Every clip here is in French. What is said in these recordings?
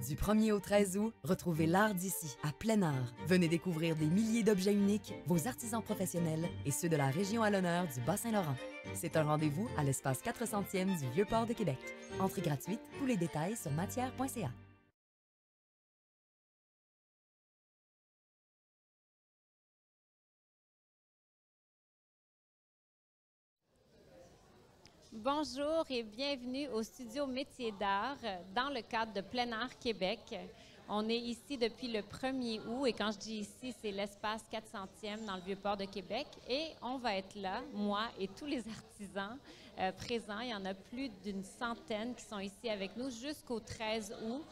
Du 1er au 13 août, retrouvez l'art d'ici, à plein air. Venez découvrir des milliers d'objets uniques, vos artisans professionnels et ceux de la région à l'honneur du Bas-Saint-Laurent. C'est un rendez-vous à l'espace 400e du Vieux-Port de Québec. Entrée gratuite, tous les détails sur matière.ca. Bonjour et bienvenue au studio Métiers d'art dans le cadre de Plein Art Québec. On est ici depuis le 1er août et quand je dis ici, c'est l'espace 400e dans le Vieux-Port de Québec et on va être là, moi et tous les artisans présents. Il y en a plus d'une centaine qui sont ici avec nous jusqu'au 13 août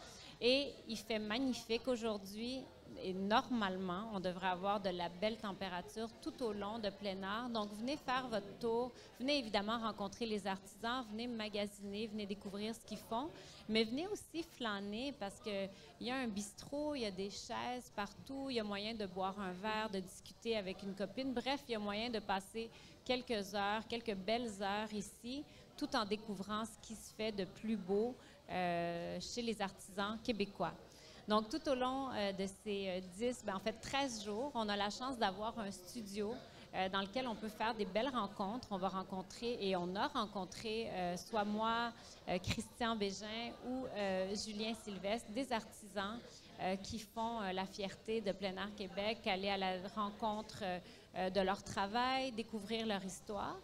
et il fait magnifique aujourd'hui. Et normalement, on devrait avoir de la belle température tout au long de Plein Art. Donc, venez faire votre tour. Venez évidemment rencontrer les artisans. Venez magasiner, venez découvrir ce qu'ils font. Mais venez aussi flâner parce qu'il y a un bistrot, il y a des chaises partout. Il y a moyen de boire un verre, de discuter avec une copine. Bref, il y a moyen de passer quelques heures, quelques belles heures ici, tout en découvrant ce qui se fait de plus beau chez les artisans québécois. Donc, tout au long de ces 13 jours, on a la chance d'avoir un studio dans lequel on peut faire des belles rencontres. On va rencontrer et on a rencontré, soit moi, Christian Bégin ou Julien Sylvestre, des artisans qui font la fierté de Plein Art Québec, aller à la rencontre de leur travail, découvrir leur histoire.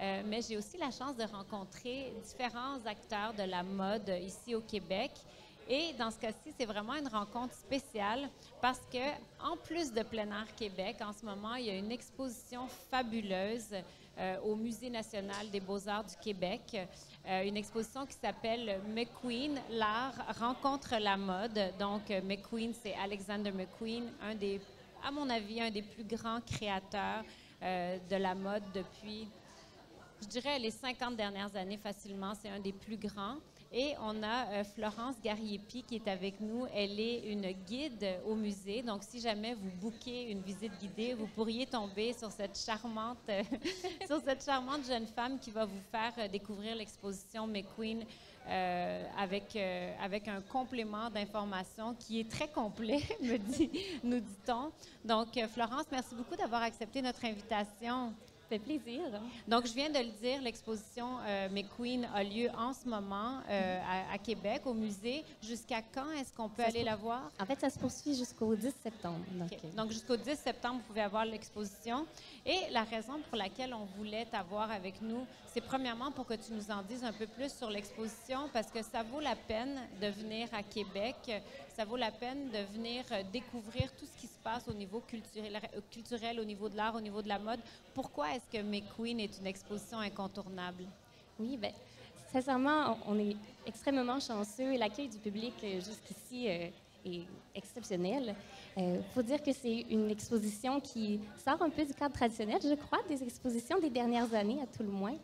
Mais j'ai aussi la chance de rencontrer différents acteurs de la mode ici au Québec. Et dans ce cas-ci, c'est vraiment une rencontre spéciale parce que, en plus de Plein Art Québec, en ce moment, il y a une exposition fabuleuse au Musée national des beaux-arts du Québec. Une exposition qui s'appelle McQueen, l'art rencontre la mode. Donc, McQueen, c'est Alexander McQueen, à mon avis, un des plus grands créateurs de la mode depuis, je dirais, les 50 dernières années facilement. C'est un des plus grands. Et on a Florence Gariepi qui est avec nous. Elle est une guide au musée. Donc, si jamais vous bookez une visite guidée, vous pourriez tomber sur cette charmante, jeune femme qui va vous faire découvrir l'exposition McQueen avec un complément d'information qui est très complet, nous dit-on. Donc, Florence, merci beaucoup d'avoir accepté notre invitation. Ça fait plaisir. Donc, je viens de le dire, l'exposition McQueen a lieu en ce moment à Québec, au musée. Jusqu'à quand est-ce qu'on peut aller la voir? En fait, ça se poursuit jusqu'au 10 septembre. Donc, jusqu'au 10 septembre, vous pouvez avoir l'exposition. Et la raison pour laquelle on voulait t'avoir avec nous, c'est premièrement pour que tu nous en dises un peu plus sur l'exposition, parce que ça vaut la peine de venir à Québec. Ça vaut la peine de venir découvrir tout ce qui se passe au niveau culturel, au niveau de l'art, au niveau de la mode. Pourquoi est-ce que McQueen est une exposition incontournable? Oui, bien, sincèrement, on est extrêmement chanceux et l'accueil du public jusqu'ici est exceptionnel. Il faut dire que c'est une exposition qui sort un peu du cadre traditionnel, je crois, des expositions des dernières années, à tout le moins.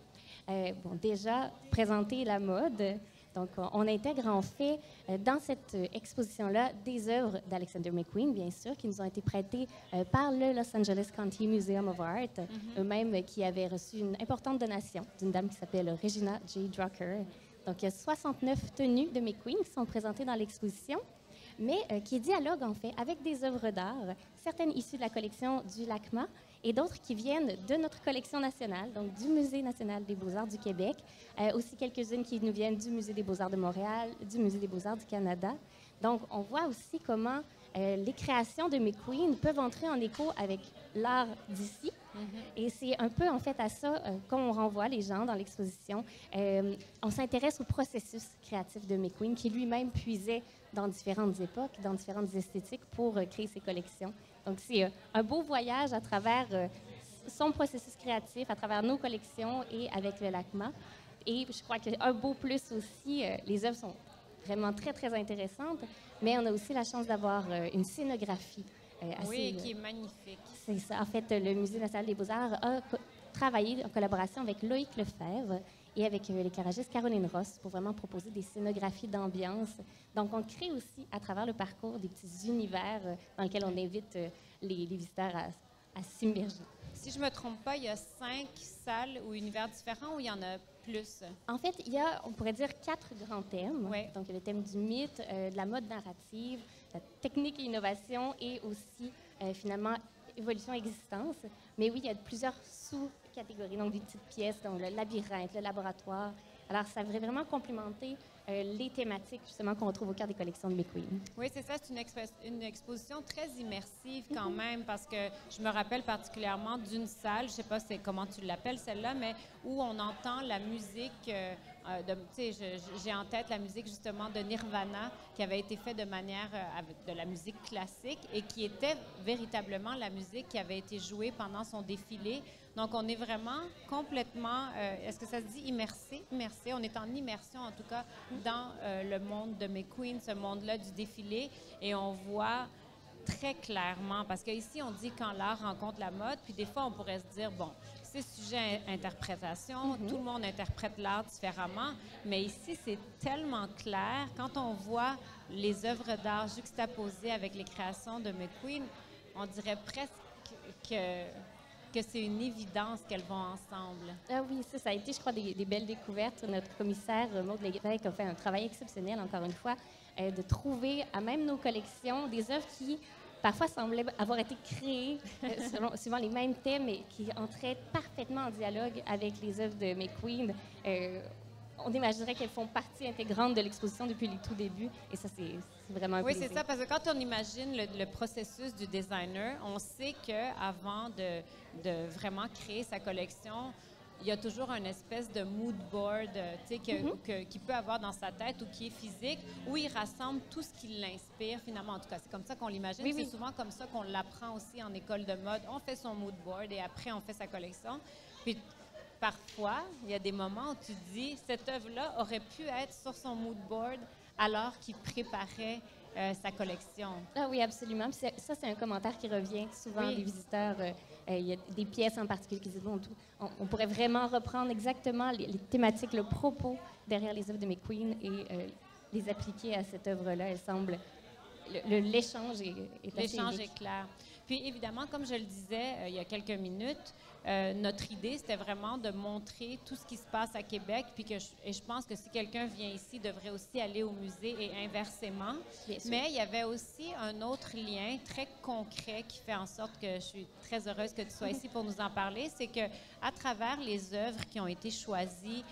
Déjà, présenter la mode. Donc, on intègre en fait dans cette exposition-là des œuvres d'Alexander McQueen, bien sûr, qui nous ont été prêtées par le Los Angeles County Museum of Art, eux-mêmes qui avaient reçu une importante donation d'une dame qui s'appelle Regina J. Drucker. Donc, il y a 69 tenues de McQueen qui sont présentées dans l'exposition, mais qui dialoguent en fait avec des œuvres d'art, certaines issues de la collection du LACMA, et d'autres qui viennent de notre collection nationale, donc du Musée national des beaux-arts du Québec, aussi quelques-unes qui nous viennent du Musée des beaux-arts de Montréal, du Musée des beaux-arts du Canada. Donc, on voit aussi comment les créations de McQueen peuvent entrer en écho avec l'art d'ici. Et c'est un peu, en fait, à ça qu'on renvoie les gens dans l'exposition. On s'intéresse au processus créatif de McQueen, qui lui-même puisait dans différentes époques, dans différentes esthétiques pour créer ses collections. Donc, c'est un beau voyage à travers son processus créatif, à travers nos collections et avec le LACMA. Et je crois qu'un beau plus aussi, les œuvres sont vraiment très, très intéressantes, mais on a aussi la chance d'avoir une scénographie oui, qui est magnifique. C'est ça. En fait, le Musée national des beaux-arts a travaillé en collaboration avec Loïc Lefebvre et avec l'éclairagiste Caroline Ross pour vraiment proposer des scénographies d'ambiance. Donc, on crée aussi, à travers le parcours, des petits univers dans lesquels on invite les visiteurs à s'immerger. si je ne me trompe pas, il y a 5 salles ou univers différents ou il y en a plus? En fait, il y a, on pourrait dire, 4 grands thèmes. Ouais. Donc, il y a le thème du mythe, de la mode narrative, la technique et innovation et aussi, finalement, évolution et existence. Mais oui, il y a plusieurs sous-catégories, donc des petites pièces, donc le labyrinthe, le laboratoire. Alors, ça va vraiment complémenter les thématiques, justement, qu'on retrouve au cœur des collections de McQueen. Oui, c'est ça. C'est une exposition très immersive quand même, parce que je me rappelle particulièrement d'une salle, je ne sais pas comment tu l'appelles celle-là, mais où on entend la musique, j'ai en tête la musique justement de Nirvana, qui avait été faite de manière avec de la musique classique et qui était véritablement la musique qui avait été jouée pendant son défilé. Donc, on est vraiment complètement, est-ce que ça se dit immersé? Immersé. On est en immersion, en tout cas, dans le monde de McQueen, ce monde-là du défilé. Et on voit très clairement, parce qu'ici, on dit quand l'art rencontre la mode, puis des fois, on pourrait se dire, bon, c'est sujet à interprétation, tout le monde interprète l'art différemment, mais ici, c'est tellement clair. Quand on voit les œuvres d'art juxtaposées avec les créations de McQueen, on dirait presque que c'est une évidence qu'elles vont ensemble. Ah oui, ça a été, je crois, des belles découvertes. Notre commissaire, Maude Lévesque, a fait un travail exceptionnel, encore une fois, de trouver à même nos collections des œuvres qui, parfois, semblaient avoir été créées suivant les mêmes thèmes et qui entraient parfaitement en dialogue avec les œuvres de McQueen. On imaginerait qu'elles font partie intégrante de l'exposition depuis le tout début. Et ça, c'est vraiment un plaisir. Oui, c'est ça, parce que quand on imagine le processus du designer, on sait qu'avant de vraiment créer sa collection, il y a toujours une espèce de mood board qu'il peut avoir dans sa tête ou qui est physique, où il rassemble tout ce qui l'inspire finalement. En tout cas, c'est comme ça qu'on l'imagine. Oui, c'est oui. souvent comme ça qu'on l'apprend aussi en école de mode. On fait son mood board et après, on fait sa collection. Puis, parfois, il y a des moments où tu te dis, cette œuvre-là aurait pu être sur son mood board alors qu'il préparait sa collection. Ah oui, absolument. Puis ça, c'est un commentaire qui revient souvent des visiteurs. Il y a des pièces en particulier qui disent, bon, on pourrait vraiment reprendre exactement les thématiques, le propos derrière les œuvres de McQueen et les appliquer à cette œuvre-là. Elle semble... L'échange est assez L'échange unique. est clair. Puis évidemment, comme je le disais il y a quelques minutes, notre idée, c'était vraiment de montrer tout ce qui se passe à Québec, puis je pense que si quelqu'un vient ici, il devrait aussi aller au musée et inversement. Mais il y avait aussi un autre lien très concret qui fait en sorte que je suis très heureuse que tu sois ici pour nous en parler, c'est que à travers les œuvres qui ont été choisies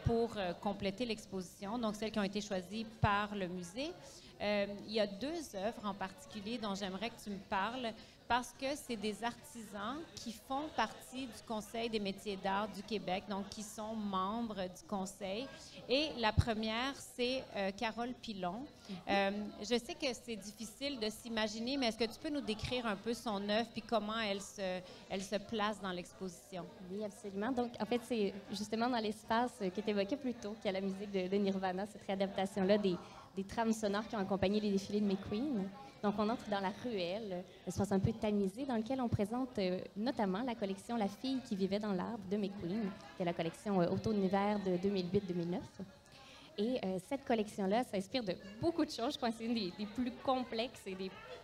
pour compléter l'exposition, donc celles qui ont été choisies par le musée, il y a 2 œuvres en particulier dont j'aimerais que tu me parles parce que c'est des artisans qui font partie du Conseil des métiers d'art du Québec, donc qui sont membres du Conseil. Et la première, c'est Carole Pilon. Je sais que c'est difficile de s'imaginer, mais est-ce que tu peux nous décrire un peu son œuvre puis comment elle se place dans l'exposition? Oui, absolument. Donc, en fait, c'est justement dans l'espace qui est évoqué plus tôt qu'il y a la musique de Nirvana, cette réadaptation-là des trames sonores qui ont accompagné les défilés de McQueen. Donc, on entre dans la ruelle, espace un peu tamisé, dans lequel on présente notamment la collection La fille qui vivait dans l'arbre de McQueen, qui est la collection automne-hiver de 2008-2009. Et cette collection-là s'inspire de beaucoup de choses. Je pense que c'est une des plus complexes et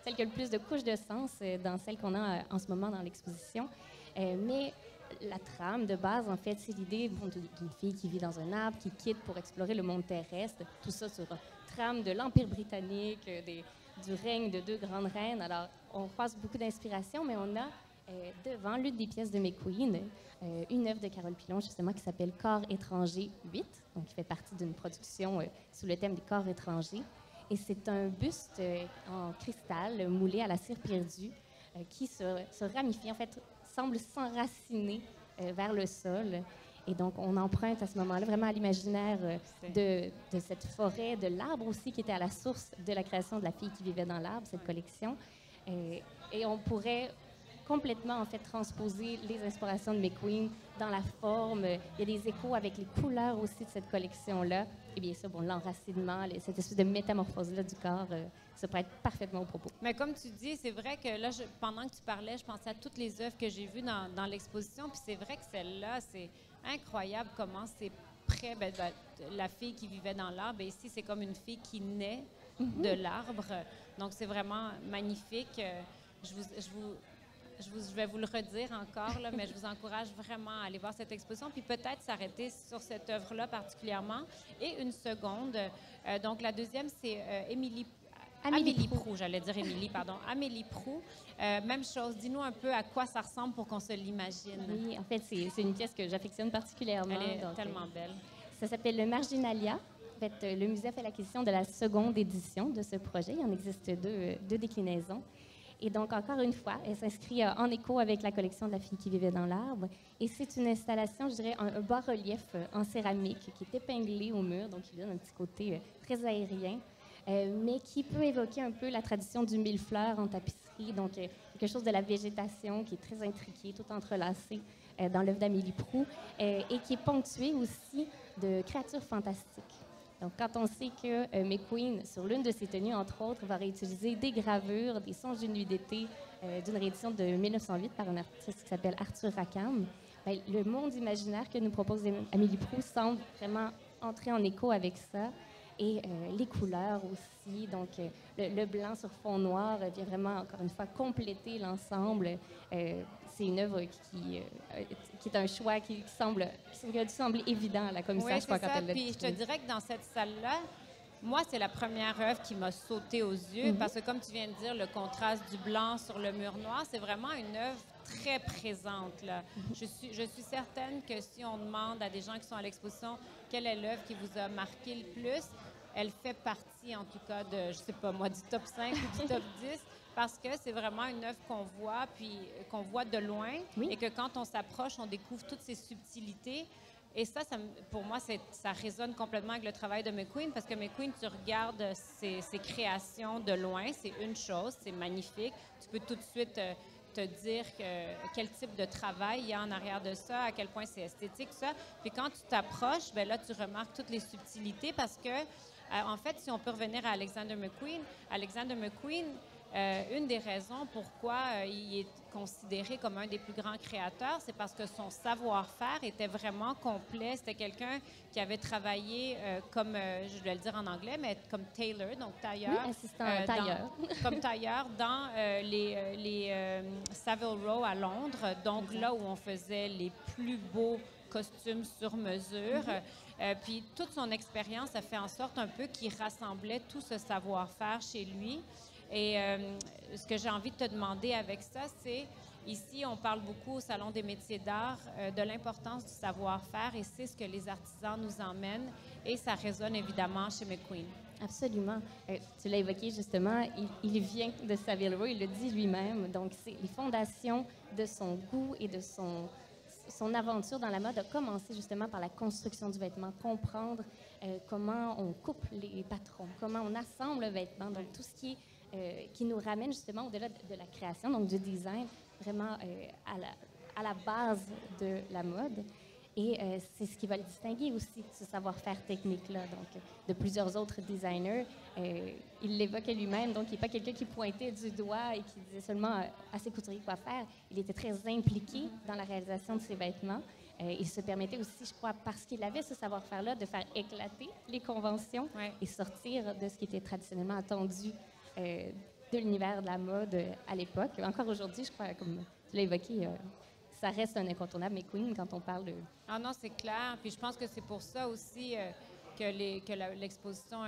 celle qui a le plus de couches de sens dans celle qu'on a en ce moment dans l'exposition. Mais la trame de base, en fait, c'est l'idée d'une fille qui vit dans un arbre, qui quitte pour explorer le monde terrestre. Tout ça sur trame de l'Empire britannique, du règne de 2 grandes reines. Alors, on croise beaucoup d'inspiration, mais on a devant l'une des pièces de McQueen, une œuvre de Carole Pilon, justement, qui s'appelle Corps étranger 8, donc qui fait partie d'une production sous le thème des corps étrangers. Et c'est un buste en cristal moulé à la cire perdue qui se ramifie, en fait, semble s'enraciner vers le sol. Et donc, on emprunte à ce moment-là vraiment à l'imaginaire de cette forêt, de l'arbre aussi, qui était à la source de la création de La fille qui vivait dans l'arbre, cette collection. Et on pourrait complètement, en fait, transposer les inspirations de McQueen dans la forme. Il y a des échos avec les couleurs aussi de cette collection-là. Et bien sûr, bon, l'enracinement, cette espèce de métamorphose-là du corps, ça prête parfaitement au propos. Mais comme tu dis, c'est vrai que là, pendant que tu parlais, je pensais à toutes les œuvres que j'ai vues dans l'exposition. Puis c'est vrai que celle-là, c'est incroyable comment c'est près. La fille qui vivait dans l'arbre, et ici, c'est comme une fille qui naît je vais vous le redire encore, là, mais je vous encourage vraiment à aller voir cette exposition, puis peut-être s'arrêter sur cette œuvre-là particulièrement. Et une seconde, donc la deuxième, c'est Amélie Proulx, j'allais dire Émilie, pardon. Amélie Proulx, même chose. Dis-nous un peu à quoi ça ressemble pour qu'on se l'imagine. Oui, en fait, c'est une pièce que j'affectionne particulièrement. Elle est tellement belle. Ça s'appelle le Marginalia. En fait, le musée a fait l'acquisition de la seconde édition de ce projet. Il y en existe deux déclinaisons. Et donc, encore une fois, elle s'inscrit en écho avec la collection de La fille qui vivait dans l'arbre. Et c'est une installation, je dirais, un bas-relief en céramique qui est épinglé au mur, donc qui donne un petit côté très aérien, mais qui peut évoquer un peu la tradition du millefleur en tapisserie, donc quelque chose de la végétation qui est très intriqué, tout entrelacé dans l'œuvre d'Amélie Proulx, et qui est ponctué aussi de créatures fantastiques. Donc, quand on sait que McQueen, sur l'une de ses tenues, entre autres, va réutiliser des gravures, des songes d'une nuit d'été d'une réédition de 1908 par un artiste qui s'appelle Arthur Rackham, bien, le monde imaginaire que nous propose Amélie Proulx semble vraiment entrer en écho avec ça. Et les couleurs aussi, donc le blanc sur fond noir vient vraiment, encore une fois, compléter l'ensemble. C'est une œuvre qui est un choix qui a dû sembler évident à la commissaire, oui, je crois, quand elle l'a Puis je te dirais que dans cette salle-là, moi, c'est la première œuvre qui m'a sauté aux yeux parce que, comme tu viens de dire, le contraste du blanc sur le mur noir, c'est vraiment une œuvre très présente, là. Je suis certaine que si on demande à des gens qui sont à l'exposition quelle est l'œuvre qui vous a marqué le plus, elle fait partie, en tout cas, de, je sais pas moi, du top 5 ou du top 10, parce que c'est vraiment une œuvre qu'on voit, puis qu'on voit de loin, et que quand on s'approche, on découvre toutes ces subtilités. Et ça, pour moi, ça résonne complètement avec le travail de McQueen, parce que McQueen, tu regardes ses créations de loin, c'est une chose, c'est magnifique. Tu peux tout de suite te dire quel type de travail il y a en arrière de ça, à quel point c'est esthétique, ça. Puis quand tu t'approches, bien là, tu remarques toutes les subtilités, parce que, en fait, si on peut revenir à Alexander McQueen, une des raisons pourquoi il est considéré comme un des plus grands créateurs, c'est parce que son savoir-faire était vraiment complet. C'était quelqu'un qui avait travaillé comme, je vais le dire en anglais, mais comme tailor, donc tailleur. Oui, assistant tailleur. Comme tailleur dans les Savile Row à Londres, donc là où on faisait les plus beaux costumes sur mesure. Puis toute son expérience a fait en sorte un peu qu'il rassemblait tout ce savoir-faire chez lui. Et ce que j'ai envie de te demander avec ça, c'est, ici, on parle beaucoup au Salon des métiers d'art de l'importance du savoir-faire, et c'est ce que les artisans nous emmènent, et ça résonne évidemment chez McQueen. Absolument. Tu l'as évoqué justement, il vient de Savile Row, il le dit lui-même, donc c'est les fondations de son goût et de son aventure dans la mode a commencé justement par la construction du vêtement, comprendre comment on coupe les patrons, comment on assemble le vêtement, donc tout ce qui nous ramène justement au-delà de la création, donc du design, vraiment à la base de la mode. Et c'est ce qui va le distinguer aussi, ce savoir-faire technique-là, donc de plusieurs autres designers. Il l'évoquait lui-même, donc il n'est pas quelqu'un qui pointait du doigt et qui disait seulement à ses couturiers quoi faire. Il était très impliqué dans la réalisation de ses vêtements. Il se permettait aussi, je crois, parce qu'il avait ce savoir-faire-là, de faire éclater les conventions et sortir de ce qui était traditionnellement attendu de l'univers de la mode à l'époque. Encore aujourd'hui, je crois, comme tu l'as évoqué, ça reste un incontournable McQueen quand on parle de... Ah non, c'est clair. Puis je pense que c'est pour ça aussi que l'exposition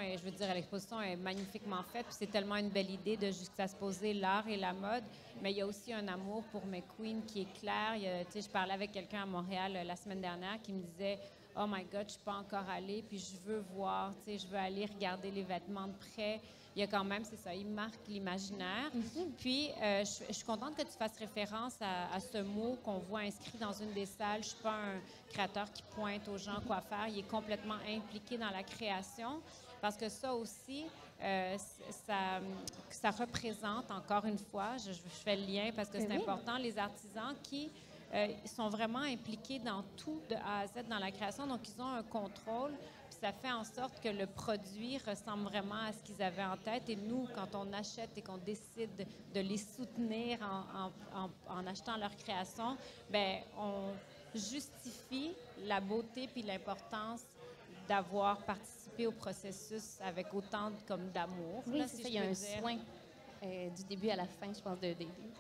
est magnifiquement faite. Puis c'est tellement une belle idée de juxtaposer l'art et la mode. Mais il y a aussi un amour pour McQueen qui est clair. Je parlais avec quelqu'un à Montréal la semaine dernière qui me disait « Oh my God, je ne suis pas encore allée, puis je veux voir, je veux aller regarder les vêtements de près. » Il y a quand même, c'est ça, il marque l'imaginaire. Puis, je suis contente que tu fasses référence à ce mot qu'on voit inscrit dans une des salles. Je ne suis pas un créateur qui pointe aux gens quoi faire. Il est complètement impliqué dans la création, parce que ça aussi, ça représente, encore une fois, je fais le lien parce que c'est important, les artisans qui sont vraiment impliqués dans tout de A à Z dans la création. Donc, ils ont un contrôle. Ça fait en sorte que le produit ressemble vraiment à ce qu'ils avaient en tête. Et nous, quand on achète et qu'on décide de les soutenir en achetant leur création, bien, on justifie la beauté puis l'importance d'avoir participé au processus avec autant d'amour. Oui, c'est ça, il y a un soin du début à la fin, je pense, des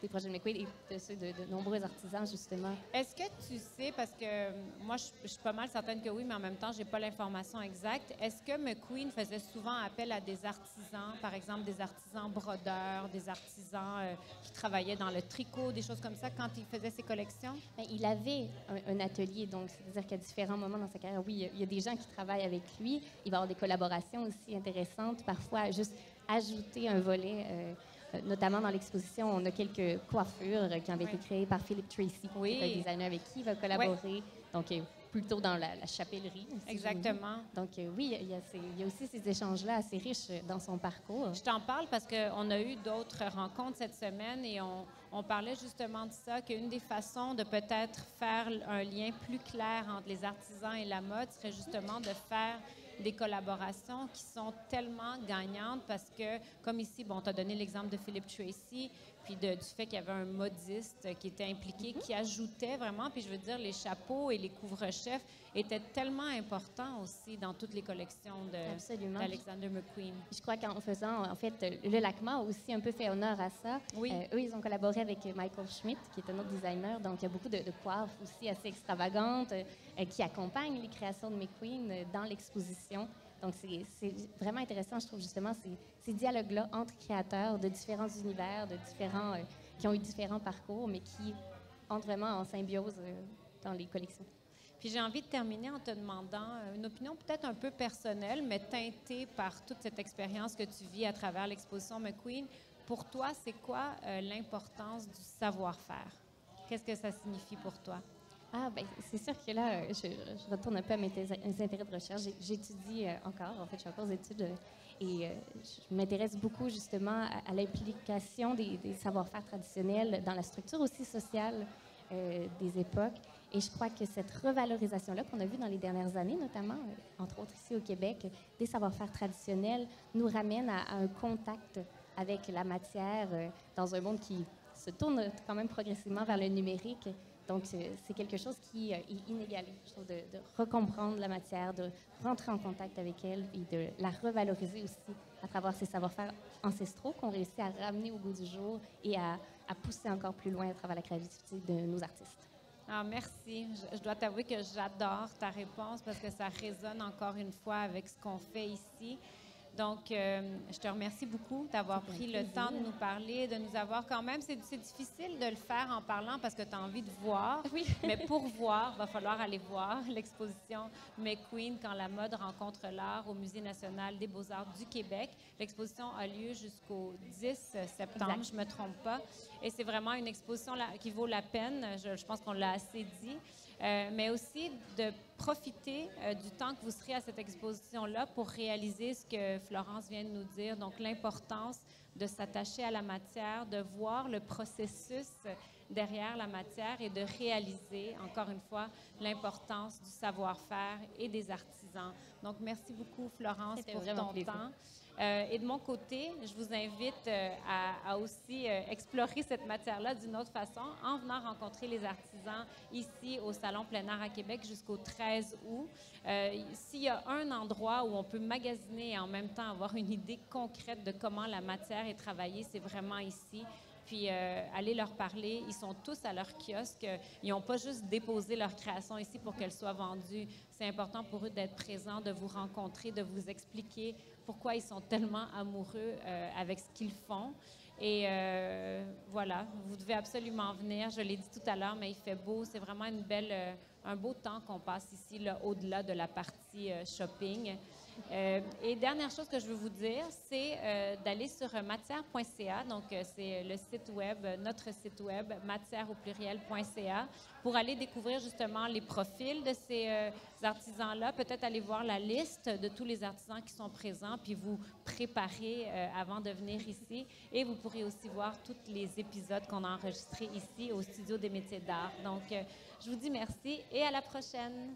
projets de McQueen et de ceux de nombreux artisans, justement. Est-ce que tu sais, parce que moi, je suis pas mal certaine que oui, mais en même temps, j'ai pas l'information exacte. Est-ce que McQueen faisait souvent appel à des artisans, par exemple des artisans brodeurs, des artisans qui travaillaient dans le tricot, des choses comme ça, quand il faisait ses collections? Bien, il avait un atelier, donc c'est-à-dire qu'à différents moments dans sa carrière, oui, il y a des gens qui travaillent avec lui. Il va y avoir des collaborations aussi intéressantes, parfois juste ajouter un volet. Notamment dans l'exposition, on a quelques coiffures qui ont été créées par Philip Tracy, qui est un designer avec qui il va collaborer. Donc, plutôt dans la chapellerie. Exactement. Donc, oui, il y a aussi ces échanges-là assez riches dans son parcours. Je t'en parle parce qu'on a eu d'autres rencontres cette semaine et on parlait justement de ça, qu'une des façons de peut-être faire un lien plus clair entre les artisans et la mode serait justement de faire des collaborations qui sont tellement gagnantes parce que, comme ici, bon, tu as donné l'exemple de Philip Tracy, puis du fait qu'il y avait un modiste qui était impliqué, qui ajoutait vraiment, puis je veux dire, les chapeaux et les couvre-chefs étaient tellement importants aussi dans toutes les collections d'Alexander McQueen. Je crois qu'en faisant, en fait, le LACMA a aussi un peu fait honneur à ça. Oui. Eux, ils ont collaboré avec Michael Schmidt, qui est un autre designer, donc il y a beaucoup de coiffes aussi assez extravagantes qui accompagnent les créations de McQueen dans l'exposition. Donc, c'est vraiment intéressant, je trouve, justement, ces dialogues-là entre créateurs de différents univers, qui ont eu différents parcours, mais qui entrent vraiment en symbiose dans les collections. Puis j'ai envie de terminer en te demandant une opinion peut-être un peu personnelle, mais teintée par toute cette expérience que tu vis à travers l'exposition McQueen. Pour toi, c'est quoi l'importance du savoir-faire? Qu'est-ce que ça signifie pour toi? Ah, bien, c'est sûr que là, je retourne un peu à mes intérêts de recherche. J'étudie encore, en fait, je suis encore aux études et je m'intéresse beaucoup justement à l'implication des savoir-faire traditionnels dans la structure aussi sociale des époques. Et je crois que cette revalorisation-là qu'on a vue dans les dernières années, notamment, entre autres ici au Québec, des savoir-faire traditionnels, nous ramène à un contact avec la matière dans un monde qui se tourne quand même progressivement vers le numérique. Donc, c'est quelque chose qui est inégalé, je trouve, de recomprendre la matière, de rentrer en contact avec elle et de la revaloriser aussi à travers ces savoir-faire ancestraux qu'on réussit à ramener au goût du jour et à pousser encore plus loin à travers la créativité de nos artistes. Ah, merci. Je dois t'avouer que j'adore ta réponse parce que ça résonne encore une fois avec ce qu'on fait ici. Donc, je te remercie beaucoup d'avoir pris le temps de nous parler, de nous avoir quand même... C'est difficile de le faire en parlant parce que tu as envie de voir. Oui. Mais pour voir, il va falloir aller voir l'exposition McQueen quand la mode rencontre l'art au Musée national des beaux-arts du Québec. L'exposition a lieu jusqu'au 10 septembre, exact. je ne me trompe pas. Et c'est vraiment une exposition qui vaut la peine. Je pense qu'on l'a assez dit. Mais aussi de profiter du temps que vous serez à cette exposition-là pour réaliser ce que Florence vient de nous dire, donc l'importance de s'attacher à la matière, de voir le processus derrière la matière et de réaliser, encore une fois, l'importance du savoir-faire et des artisans. Donc, merci beaucoup, Florence, pour ton temps. Et de mon côté, je vous invite à aussi explorer cette matière-là d'une autre façon en venant rencontrer les artisans ici au Salon Plein Air à Québec jusqu'au 13 août. S'il y a un endroit où on peut magasiner et en même temps avoir une idée concrète de comment la matière est travaillée, c'est vraiment ici. Puis allez leur parler. Ils sont tous à leur kiosque. Ils n'ont pas juste déposé leur création ici pour qu'elle soit vendue. C'est important pour eux d'être présents, de vous rencontrer, de vous expliquer pourquoi ils sont tellement amoureux avec ce qu'ils font. Et voilà, vous devez absolument venir. Je l'ai dit tout à l'heure, mais il fait beau. C'est vraiment un beau temps qu'on passe ici, là, au-delà de la partie shopping. Et dernière chose que je veux vous dire, c'est d'aller sur matière.ca, donc c'est le site web, notre site web, matière.ca, pour aller découvrir justement les profils de ces artisans-là, peut-être aller voir la liste de tous les artisans qui sont présents, puis vous préparer avant de venir ici. Et vous pourrez aussi voir tous les épisodes qu'on a enregistrés ici au Studio des métiers d'art. Donc, je vous dis merci et à la prochaine.